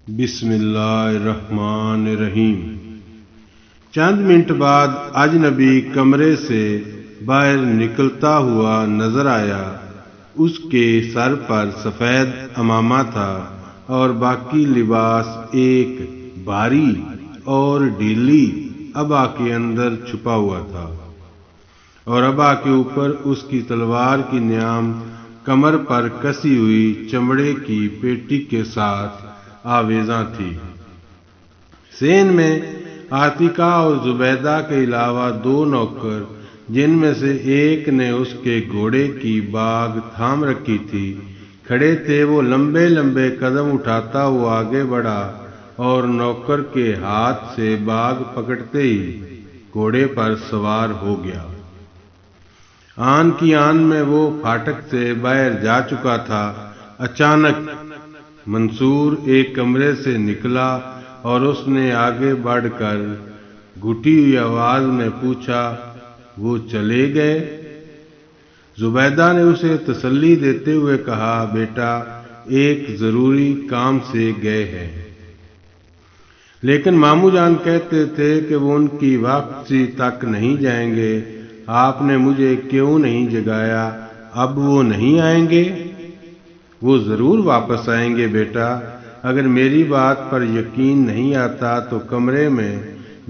بسم اللہ الرحمن الرحیم۔ چند منٹ بعد اجنبی کمرے سے باہر نکلتا ہوا نظر آیا۔ اس کے سر پر سفید عمامہ تھا اور باقی لباس ایک بھاری اور ڈھیلی عبا کے اندر چھپا ہوا تھا، اور عبا کے اوپر اس کی تلوار کی نیام کمر پر کسی ہوئی چمڑے کی پیٹی کے ساتھ آویزاں تھی۔ سین میں عاتکہ اور زبیدہ کے علاوہ دو نوکر، جن میں سے ایک نے اس کے گھوڑے کی باگ تھام رکھی تھی، کھڑے تھے۔ وہ لمبے لمبے قدم اٹھاتا ہوا آگے بڑھا اور نوکر کے ہاتھ سے باگ پکڑتے ہی گھوڑے پر سوار ہو گیا۔ آن کی آن میں وہ پھاٹک سے باہر جا چکا تھا۔ اچانک منصور ایک کمرے سے نکلا اور اس نے آگے بڑھ کر گھٹی ہوئی آواز میں پوچھا، وہ چلے گئے؟ زبیدہ نے اسے تسلی دیتے ہوئے کہا، بیٹا ایک ضروری کام سے گئے ہیں، لیکن ماموں جان کہتے تھے کہ وہ ان کی واپسی تک نہیں جائیں گے۔ آپ نے مجھے کیوں نہیں جگایا؟ اب وہ نہیں آئیں گے؟ وہ ضرور واپس آئیں گے بیٹا۔ اگر میری بات پر یقین نہیں آتا تو کمرے میں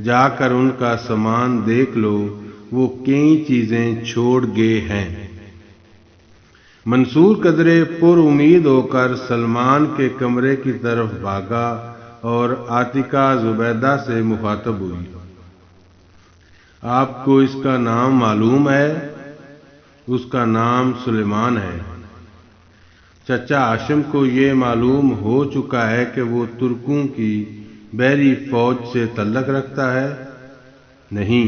جا کر ان کا سامان دیکھ لو، وہ کئی چیزیں چھوڑ گئے ہیں۔ منصور قدرے پر امید ہو کر سلمان کے کمرے کی طرف بھاگا اور عاتکہ زبیدہ سے مخاطب ہوئی، آپ کو اس کا نام معلوم ہے؟ اس کا نام سلیمان ہے۔ چچا ہاشم کو یہ معلوم ہو چکا ہے کہ وہ ترکوں کی بحری فوج سے تعلق رکھتا ہے؟ نہیں،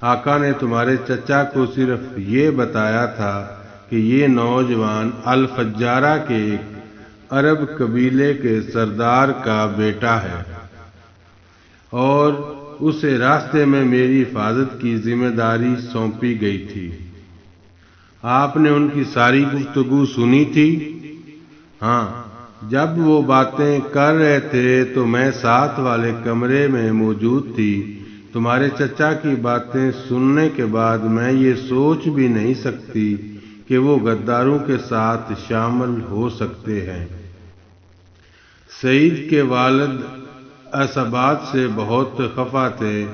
آقا نے تمہارے چچا کو صرف یہ بتایا تھا کہ یہ نوجوان الفجارہ کے ایک عرب قبیلے کے سردار کا بیٹا ہے، اور اسے راستے میں میری حفاظت کی ذمہ داری سونپی گئی تھی۔ آپ نے ان کی ساری گفتگو سنی تھی؟ ہاں، جب وہ باتیں کر رہے تھے تو میں ساتھ والے کمرے میں موجود تھی۔ تمہارے چچا کی باتیں سننے کے بعد میں یہ سوچ بھی نہیں سکتی کہ وہ غداروں کے ساتھ شامل ہو سکتے ہیں۔ سعید کے والد عصبات سے بہت خفا تھے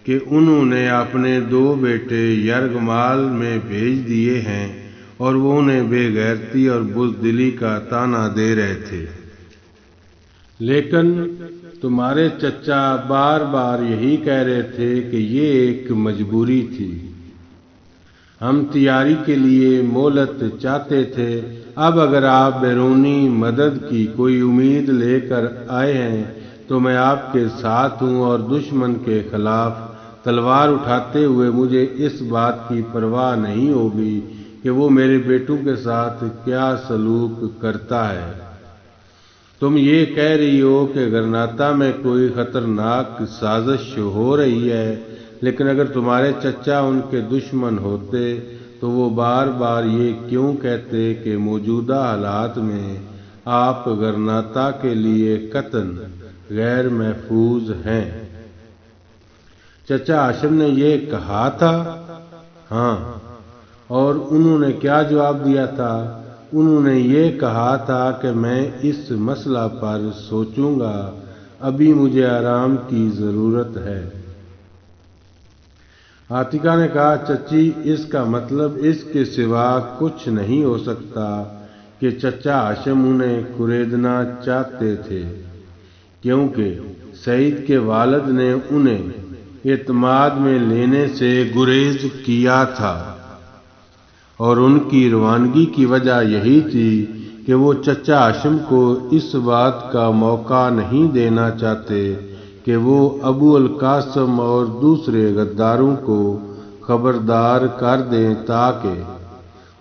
کہ انہوں نے اپنے دو بیٹے یرغمال میں بھیج دیے ہیں، اور وہ انہیں بے غیرتی اور بزدلی کا طعنہ دے رہے تھے۔ لیکن تمہارے چچا بار بار یہی کہہ رہے تھے کہ یہ ایک مجبوری تھی۔ ہم تیاری کے لیے مہلت چاہتے تھے۔ اب اگر آپ بیرونی مدد کی کوئی امید لے کر آئے ہیں تو میں آپ کے ساتھ ہوں، اور دشمن کے خلاف تلوار اٹھاتے ہوئے مجھے اس بات کی پرواہ نہیں ہوگی کہ وہ میرے بیٹوں کے ساتھ کیا سلوک کرتا ہے۔ تم یہ کہہ رہی ہو کہ غرناطہ میں کوئی خطرناک سازش ہو رہی ہے، لیکن اگر تمہارے چچا ان کے دشمن ہوتے تو وہ بار بار یہ کیوں کہتے کہ موجودہ حالات میں آپ غرناطہ کے لیے قطعاً غیر محفوظ ہیں؟ چچا ہاشم نے یہ کہا تھا؟ ہاں۔ اور انہوں نے کیا جواب دیا تھا؟ انہوں نے یہ کہا تھا کہ میں اس مسئلہ پر سوچوں گا، ابھی مجھے آرام کی ضرورت ہے۔ عاتکہ نے کہا، چچی اس کا مطلب اس کے سوا کچھ نہیں ہو سکتا کہ چچا ہاشم انہیں کریدنا چاہتے تھے، کیونکہ سعید کے والد نے انہیں اعتماد میں لینے سے گریز کیا تھا، اور ان کی روانگی کی وجہ یہی تھی کہ وہ چچا ہاشم کو اس بات کا موقع نہیں دینا چاہتے کہ وہ ابو القاسم اور دوسرے غداروں کو خبردار کر دیں، تاکہ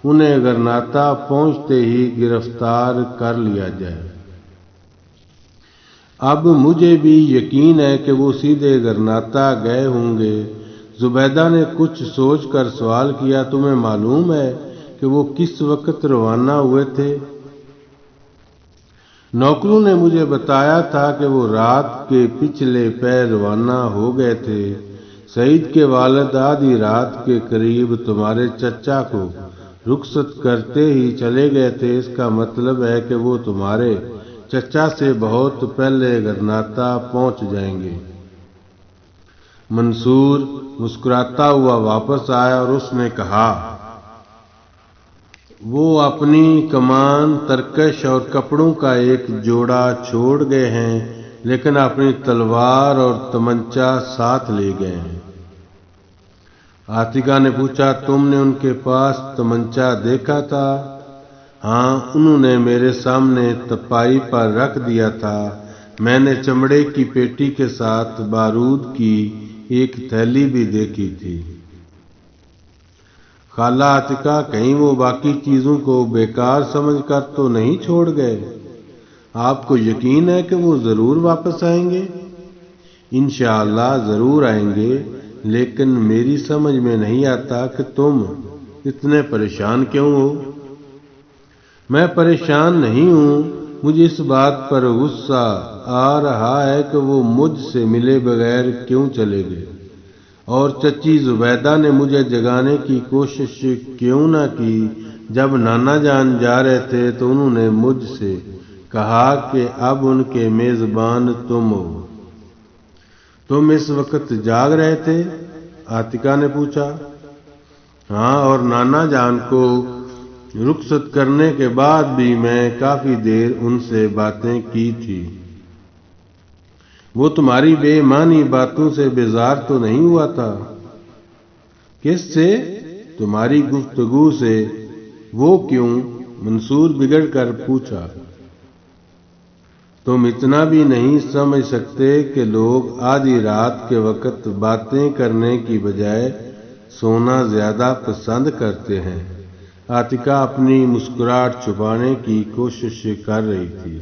انہیں غرناطہ پہنچتے ہی گرفتار کر لیا جائے۔ اب مجھے بھی یقین ہے کہ وہ سیدھے غرناطہ گئے ہوں گے۔ زبیدہ نے کچھ سوچ کر سوال کیا، تمہیں معلوم ہے کہ وہ کس وقت روانہ ہوئے تھے؟ نوکروں نے مجھے بتایا تھا کہ وہ رات کے پچھلے پہر روانہ ہو گئے تھے۔ سعید کے والد آدھی رات کے قریب تمہارے چچا کو رخصت کرتے ہی چلے گئے تھے۔ اس کا مطلب ہے کہ وہ تمہارے چچا سے بہت پہلے غرناطہ پہنچ جائیں گے۔ منصور مسکراتا ہوا واپس آیا اور اس نے کہا، وہ اپنی کمان، ترکش اور کپڑوں کا ایک جوڑا چھوڑ گئے ہیں، لیکن اپنی تلوار اور تمنچا ساتھ لے گئے ہیں۔ عاتکہ نے پوچھا، تم نے ان کے پاس تمنچا دیکھا تھا؟ ہاں، انہوں نے میرے سامنے تپائی پر رکھ دیا تھا۔ میں نے چمڑے کی پیٹی کے ساتھ بارود کی ایک تھیلی بھی دیکھی تھی۔ خالہ عاتکہ، کہیں وہ باقی چیزوں کو بیکار سمجھ کر تو نہیں چھوڑ گئے؟ آپ کو یقین ہے کہ وہ ضرور واپس آئیں گے؟ انشاءاللہ ضرور آئیں گے، لیکن میری سمجھ میں نہیں آتا کہ تم اتنے پریشان کیوں ہو؟ میں پریشان نہیں ہوں، مجھے اس بات پر غصہ آ رہا ہے کہ وہ مجھ سے ملے بغیر کیوں چلے گئے، اور چچی زبیدہ نے مجھے جگانے کی کوشش کیوں نہ کی۔ جب نانا جان جا رہے تھے تو انہوں نے مجھ سے کہا کہ اب ان کے میزبان تم ہو۔ تم اس وقت جاگ رہے تھے؟ عاتکہ نے پوچھا۔ ہاں، اور نانا جان کو رخصت کرنے کے بعد بھی میں کافی دیر ان سے باتیں کی تھی۔ وہ تمہاری بے معنی باتوں سے بیزار تو نہیں ہوا تھا؟ کس سے؟ تمہاری گفتگو سے۔ وہ کیوں؟ منصور بگڑ کر پوچھا۔ تم اتنا بھی نہیں سمجھ سکتے کہ لوگ آدھی رات کے وقت باتیں کرنے کی بجائے سونا زیادہ پسند کرتے ہیں؟ عاتکہ اپنی مسکراہٹ چھپانے کی کوشش کر رہی تھی۔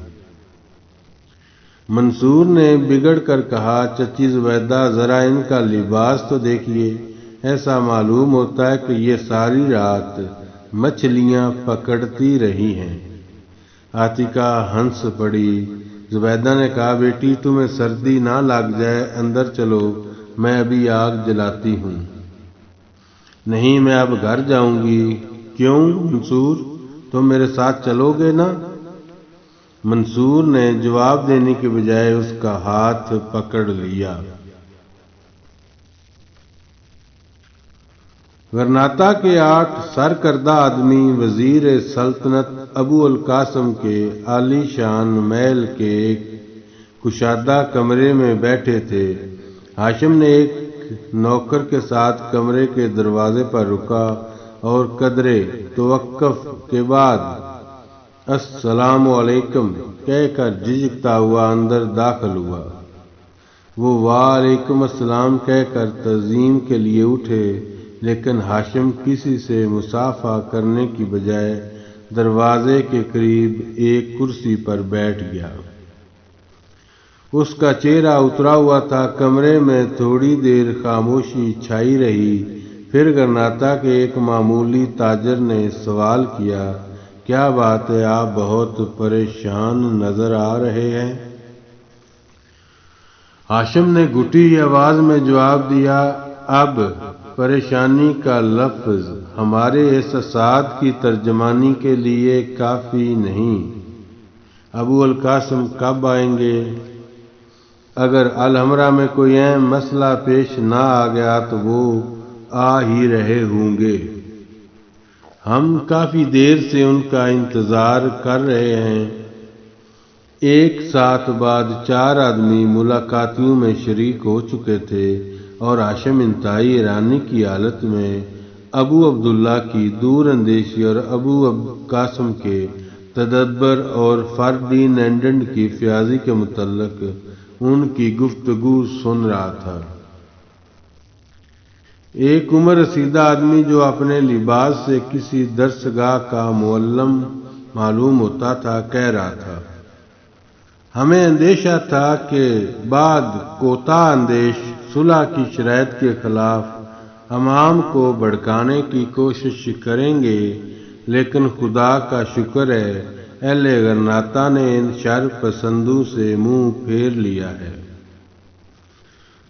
منصور نے بگڑ کر کہا، چچی زبیدہ، ذرا ان کا لباس تو دیکھیے، ایسا معلوم ہوتا ہے کہ یہ ساری رات مچھلیاں پکڑتی رہی ہیں۔ عاتکہ ہنس پڑی۔ زبیدہ نے کہا، بیٹی تمہیں سردی نہ لگ جائے، اندر چلو، میں ابھی آگ جلاتی ہوں۔ نہیں، میں اب گھر جاؤں گی۔ کیوں منصور، تم میرے ساتھ چلو گے نا؟ منصور نے جواب دینے کے بجائے اس کا ہاتھ پکڑ لیا۔ غرناطہ کے 8 سرکردہ آدمی وزیر سلطنت ابو القاسم کے عالی شان محل کے ایک کشادہ کمرے میں بیٹھے تھے۔ ہاشم نے ایک نوکر کے ساتھ کمرے کے دروازے پر رکا اور قدرے توقف کے بعد السلام علیکم کہہ کر جھجکتا ہوا اندر داخل ہوا۔ وہ وعلیکم السلام کہہ کر تعظیم کے لیے اٹھے، لیکن ہاشم کسی سے مصافحہ کرنے کی بجائے دروازے کے قریب ایک کرسی پر بیٹھ گیا۔ اس کا چہرہ اترا ہوا تھا۔ کمرے میں تھوڑی دیر خاموشی چھائی رہی، پھر غرناطہ کے ایک معمولی تاجر نے سوال کیا، کیا بات ہے، آپ بہت پریشان نظر آ رہے ہیں؟ ہاشم نے گھٹی آواز میں جواب دیا، اب پریشانی کا لفظ ہمارے احساسات کی ترجمانی کے لیے کافی نہیں۔ ابو القاسم کب آئیں گے؟ اگر الحمرا میں کوئی اہم مسئلہ پیش نہ آ گیا تو وہ آ ہی رہے ہوں گے۔ ہم کافی دیر سے ان کا انتظار کر رہے ہیں۔ ایک ساتھ بعد 4 آدمی ملاقاتیوں میں شریک ہو چکے تھے اور ہاشم انتہائی حیرانی کی حالت میں ابو عبداللہ کی دور اندیشی اور ابو قاسم کے تدبر اور فرڈینینڈ کی فیاضی کے متعلق ان کی گفتگو سن رہا تھا۔ ایک عمر رسیدہ آدمی جو اپنے لباس سے کسی درسگاہ کا معلم معلوم ہوتا تھا کہہ رہا تھا، ہمیں اندیشہ تھا کہ بعد کوتاہ اندیش صلح کی شرائط کے خلاف عوام کو بھڑکانے کی کوشش کریں گے، لیکن خدا کا شکر ہے اہل غرناطہ نے ان شر پسندوں سے منہ پھیر لیا ہے۔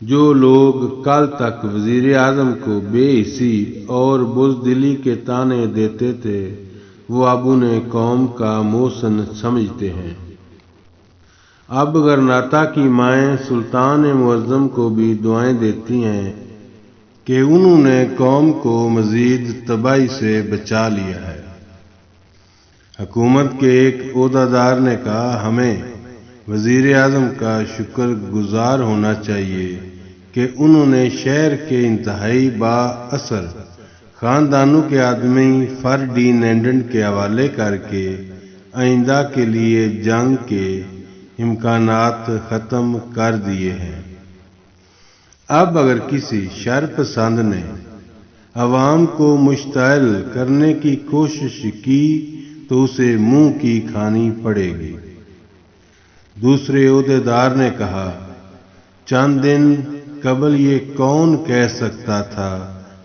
جو لوگ کل تک وزیر اعظم کو بے حسی اور بزدلی کے طعنے دیتے تھے وہ اب انہیں قوم کا محسن سمجھتے ہیں۔ اب غرناطہ کی مائیں سلطان معظم کو بھی دعائیں دیتی ہیں کہ انہوں نے قوم کو مزید تباہی سے بچا لیا ہے۔ حکومت کے ایک عہدیدار نے کہا، ہمیں وزیر اعظم کا شکر گزار ہونا چاہیے کہ انہوں نے شہر کے انتہائی با اثر خاندانوں کے آدمی فرڈینینڈ کے حوالے کر کے آئندہ کے لیے جنگ کے امکانات ختم کر دیے ہیں۔ اب اگر کسی شر پسند نے عوام کو مشتعل کرنے کی کوشش کی تو اسے منہ کی کھانی پڑے گی۔ دوسرے عہدیدار نے کہا، چند دن قبل یہ کون کہہ سکتا تھا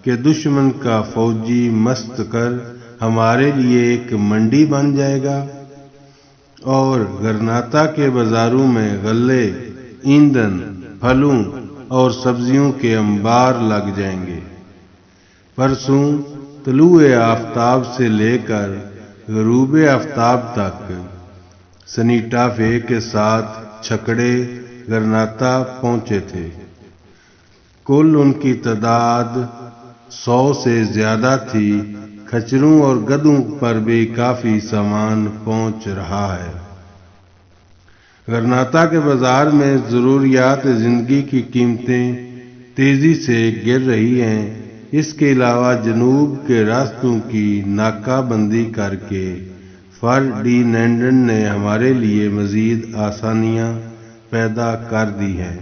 کہ دشمن کا فوجی مست کر ہمارے لیے ایک منڈی بن جائے گا اور غرناطہ کے بازاروں میں غلے، ایندھن، پھلوں اور سبزیوں کے انبار لگ جائیں گے۔ پرسوں طلوع آفتاب سے لے کر غروب آفتاب تک سنیٹا فے کے ساتھ چھکڑے غرناطہ پہنچے تھے۔ کل ان کی تعداد 100 سے زیادہ تھی۔ کھچروں اور گدھوں پر بھی کافی سامان پہنچ رہا ہے۔ غرناطہ کے بازار میں ضروریات زندگی کی قیمتیں تیزی سے گر رہی ہیں۔ اس کے علاوہ جنوب کے راستوں کی ناکہ بندی کر کے فرڈینینڈ نے ہمارے لیے مزید آسانیاں پیدا کر دی ہیں۔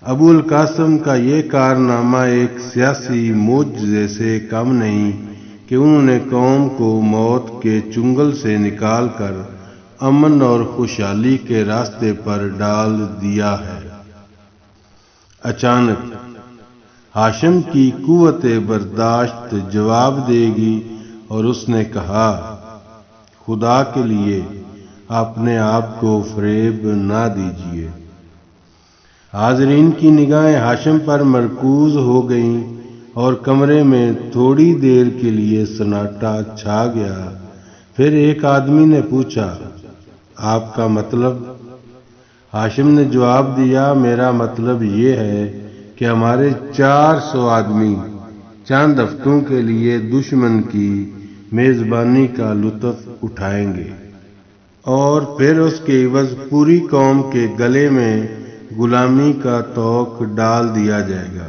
ابو القاسم کا یہ کارنامہ ایک سیاسی معجزے سے کم نہیں کہ انہوں نے قوم کو موت کے چنگل سے نکال کر امن اور خوشحالی کے راستے پر ڈال دیا ہے۔ اچانک ہاشم کی قوت برداشت جواب دے گی اور اس نے کہا، خدا کے لیے اپنے آپ کو فریب نہ دیجیے۔ حاضرین کی نگاہیں ہاشم پر مرکوز ہو گئیں اور کمرے میں تھوڑی دیر کے لیے سناٹا چھا گیا۔ پھر ایک آدمی نے پوچھا، آپ کا مطلب؟ ہاشم نے جواب دیا، میرا مطلب یہ ہے کہ ہمارے 400 آدمی چند ہفتوں کے لیے دشمن کی میزبانی کا لطف اٹھائیں گے اور پھر اس کے عوض پوری قوم کے گلے میں غلامی کا طوق ڈال دیا جائے گا۔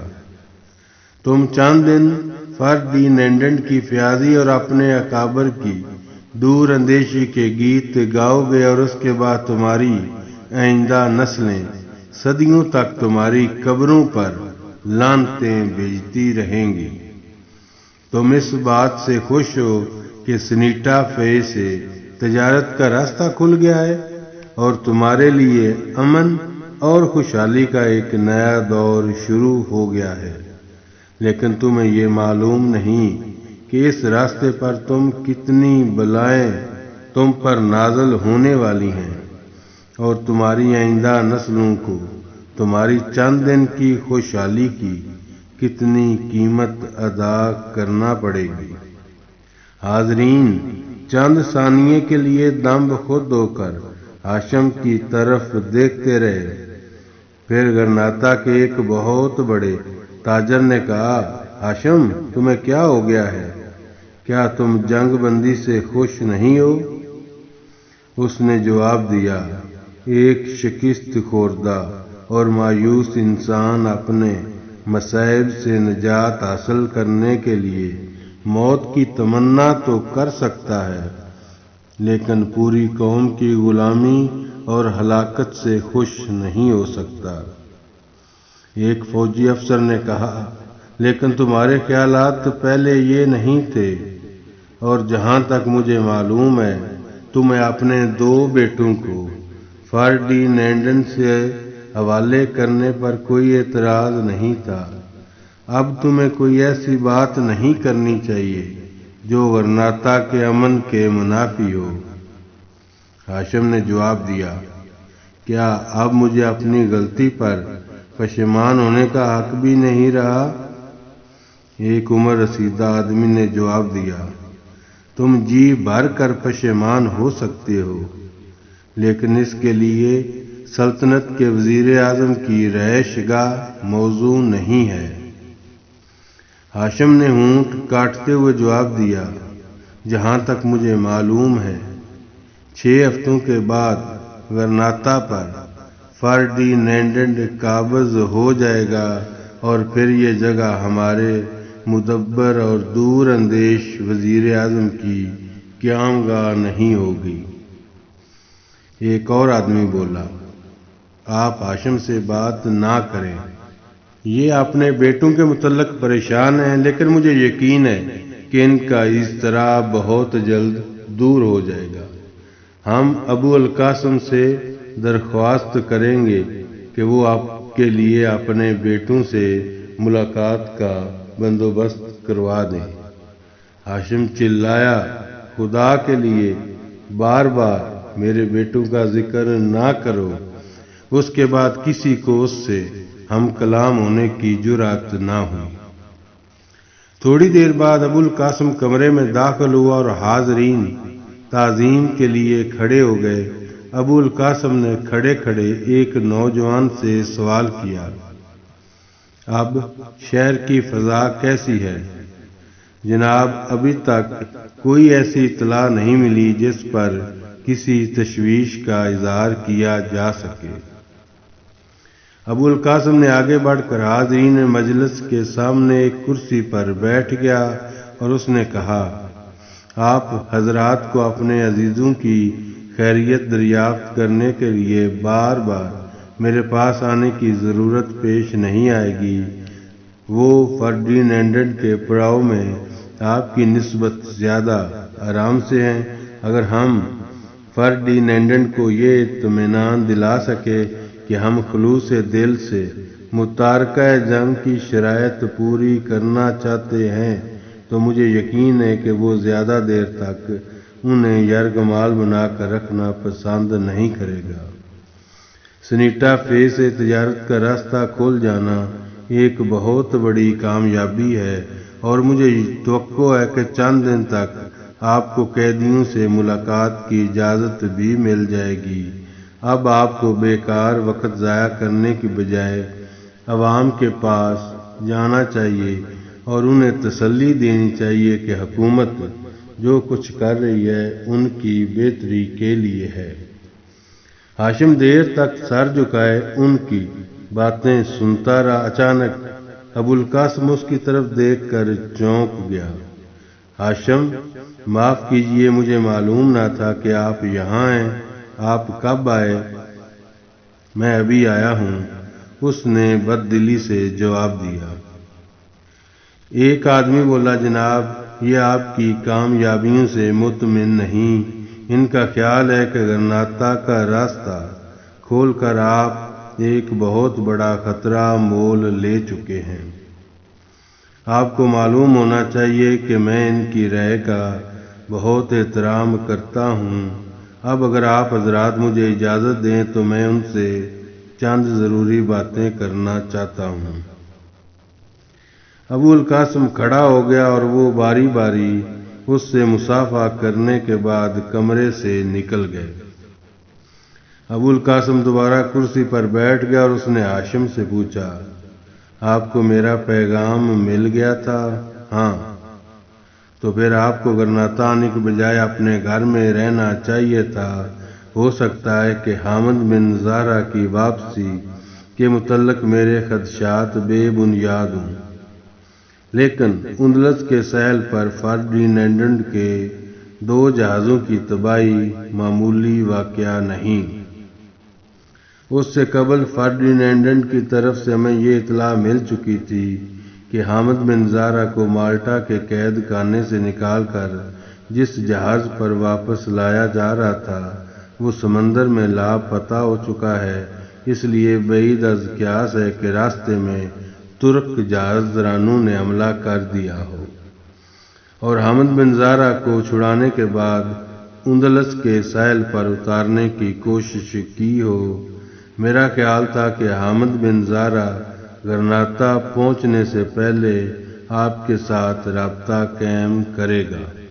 تم چند دن فرڈینینڈ کی فیاضی اور اپنے اکابر کی دور اندیشی کے گیت گاؤ گے اور اس کے بعد تمہاری آئندہ نسلیں صدیوں تک تمہاری قبروں پر لعنتیں بھیجتی رہیں گی۔ تم اس بات سے خوش ہو کہ سنیٹا فے سے تجارت کا راستہ کھل گیا ہے اور تمہارے لیے امن اور خوشحالی کا ایک نیا دور شروع ہو گیا ہے، لیکن تمہیں یہ معلوم نہیں کہ اس راستے پر کتنی بلائیں تم پر نازل ہونے والی ہیں اور تمہاری آئندہ نسلوں کو تمہاری چند دن کی خوشحالی کی کتنی قیمت ادا کرنا پڑے گی۔ حاضرین چند ثانیے کے لیے دم خود ہو کر ہاشم کی طرف دیکھتے رہے۔ پھر غرناطہ کے ایک بہت بڑے تاجر نے کہا، ہاشم تمہیں کیا ہو گیا ہے؟ کیا تم جنگ بندی سے خوش نہیں ہو؟ اس نے جواب دیا، ایک شکست خوردہ اور مایوس انسان اپنے مصائب سے نجات حاصل کرنے کے لیے موت کی تمنا تو کر سکتا ہے، لیکن پوری قوم کی غلامی اور ہلاکت سے خوش نہیں ہو سکتا۔ ایک فوجی افسر نے کہا، لیکن تمہارے خیالات پہلے یہ نہیں تھے، اور جہاں تک مجھے معلوم ہے تمہیں اپنے 2 بیٹوں کو فرڈینینڈ سے حوالے کرنے پر کوئی اعتراض نہیں تھا۔ اب تمہیں کوئی ایسی بات نہیں کرنی چاہیے جو غرناطہ کے امن کے منافی ہو۔ ہاشم نے جواب دیا، کیا اب مجھے اپنی غلطی پر پشیمان ہونے کا حق بھی نہیں رہا؟ ایک عمر رسیدہ آدمی نے جواب دیا، تم جی بھر کر پشیمان ہو سکتے ہو، لیکن اس کے لیے سلطنت کے وزیر اعظم کی رہائش گاہ موزوں نہیں ہے۔ ہاشم نے ہونٹ کاٹتے ہوئے جواب دیا، جہاں تک مجھے معلوم ہے 6 ہفتوں کے بعد غرناطہ پر فرڈینینڈ قابض ہو جائے گا اور پھر یہ جگہ ہمارے مدبر اور دور اندیش وزیر اعظم کی قیام گاہ نہیں ہوگی۔ ایک اور آدمی بولا، آپ ہاشم سے بات نہ کریں، یہ اپنے بیٹوں کے متعلق پریشان ہیں، لیکن مجھے یقین ہے کہ ان کا اضطراب بہت جلد دور ہو جائے گا۔ ہم ابو القاسم سے درخواست کریں گے کہ وہ آپ کے لیے اپنے بیٹوں سے ملاقات کا بندوبست کروا دیں۔ ہاشم چلایا، خدا کے لیے بار بار میرے بیٹوں کا ذکر نہ کرو۔ اس کے بعد کسی کو اس سے ہم کلام ہونے کی جرأت نہ ہوئی۔ تھوڑی دیر بعد ابو القاسم کمرے میں داخل ہوا اور حاضرین تعظیم کے لیے کھڑے ہو گئے۔ ابو القاسم نے کھڑے کھڑے ایک نوجوان سے سوال کیا، اب شہر کی فضا کیسی ہے؟ جناب، ابھی تک کوئی ایسی اطلاع نہیں ملی جس پر کسی تشویش کا اظہار کیا جا سکے۔ ابو القاسم نے آگے بڑھ کر حاضرین مجلس کے سامنے ایک کرسی پر بیٹھ گیا اور اس نے کہا، آپ حضرات کو اپنے عزیزوں کی خیریت دریافت کرنے کے لیے بار بار میرے پاس آنے کی ضرورت پیش نہیں آئے گی۔ وہ فرڈینینڈ کے پڑاؤ میں آپ کی نسبت زیادہ آرام سے ہیں۔ اگر ہم فرڈینینڈ کو یہ اطمینان دلا سکے کہ ہم خلوص دل سے متارکہ جنگ کی شرائط پوری کرنا چاہتے ہیں تو مجھے یقین ہے کہ وہ زیادہ دیر تک انہیں یرغمال بنا کر رکھنا پسند نہیں کرے گا۔ سنیٹا فے سے تجارت کا راستہ کھل جانا ایک بہت بڑی کامیابی ہے اور مجھے توقع ہے کہ چند دن تک آپ کو قیدیوں سے ملاقات کی اجازت بھی مل جائے گی۔ اب آپ کو بیکار وقت ضائع کرنے کی بجائے عوام کے پاس جانا چاہیے اور انہیں تسلی دینی چاہیے کہ حکومت جو کچھ کر رہی ہے ان کی بہتری کے لیے ہے۔ ہاشم دیر تک سر جھکائے ان کی باتیں سنتا رہا۔ اچانک ابو القاسم اس کی طرف دیکھ کر چونک گیا۔ ہاشم، معاف کیجئے، مجھے معلوم نہ تھا کہ آپ یہاں ہیں۔ آپ کب آئے؟ میں ابھی آیا ہوں، اس نے بد دلی سے جواب دیا۔ ایک آدمی بولا، جناب، یہ آپ کی کامیابیوں سے مطمئن نہیں۔ ان کا خیال ہے کہ غرناطہ کا راستہ کھول کر آپ ایک بہت بڑا خطرہ مول لے چکے ہیں۔ آپ کو معلوم ہونا چاہیے کہ میں ان کی رائے کا بہت احترام کرتا ہوں۔ اب اگر آپ حضرات مجھے اجازت دیں تو میں ان سے چند ضروری باتیں کرنا چاہتا ہوں۔ ابو القاسم کھڑا ہو گیا اور وہ باری باری اس سے مصافحہ کرنے کے بعد کمرے سے نکل گئے۔ ابو القاسم دوبارہ کرسی پر بیٹھ گیا اور اس نے ہاشم سے پوچھا، آپ کو میرا پیغام مل گیا تھا؟ ہاں۔ تو پھر آپ کو غرناطہ آنے کے بجائے اپنے گھر میں رہنا چاہیے تھا۔ ہو سکتا ہے کہ حامد بن زہرہ کی واپسی کے متعلق میرے خدشات بے بنیاد ہوں، لیکن اندلس کے ساحل پر فرڈینینڈ کے 2 جہازوں کی تباہی معمولی واقعہ نہیں۔ اس سے قبل فرڈینینڈ کی طرف سے ہمیں یہ اطلاع مل چکی تھی کہ حامد بن زہرہ کو مالٹا کے قید خانے سے نکال کر جس جہاز پر واپس لایا جا رہا تھا وہ سمندر میں لاپتہ ہو چکا ہے۔ اس لیے بعید از قیاس ہے کہ راستے میں ترک جہاز رانوں نے حملہ کر دیا ہو اور حامد بن زارہ کو چھڑانے کے بعد اندلس کے ساحل پر اتارنے کی کوشش کی ہو۔ میرا خیال تھا کہ حامد بن زارہ غرناطہ پہنچنے سے پہلے آپ کے ساتھ رابطہ قائم کرے گا۔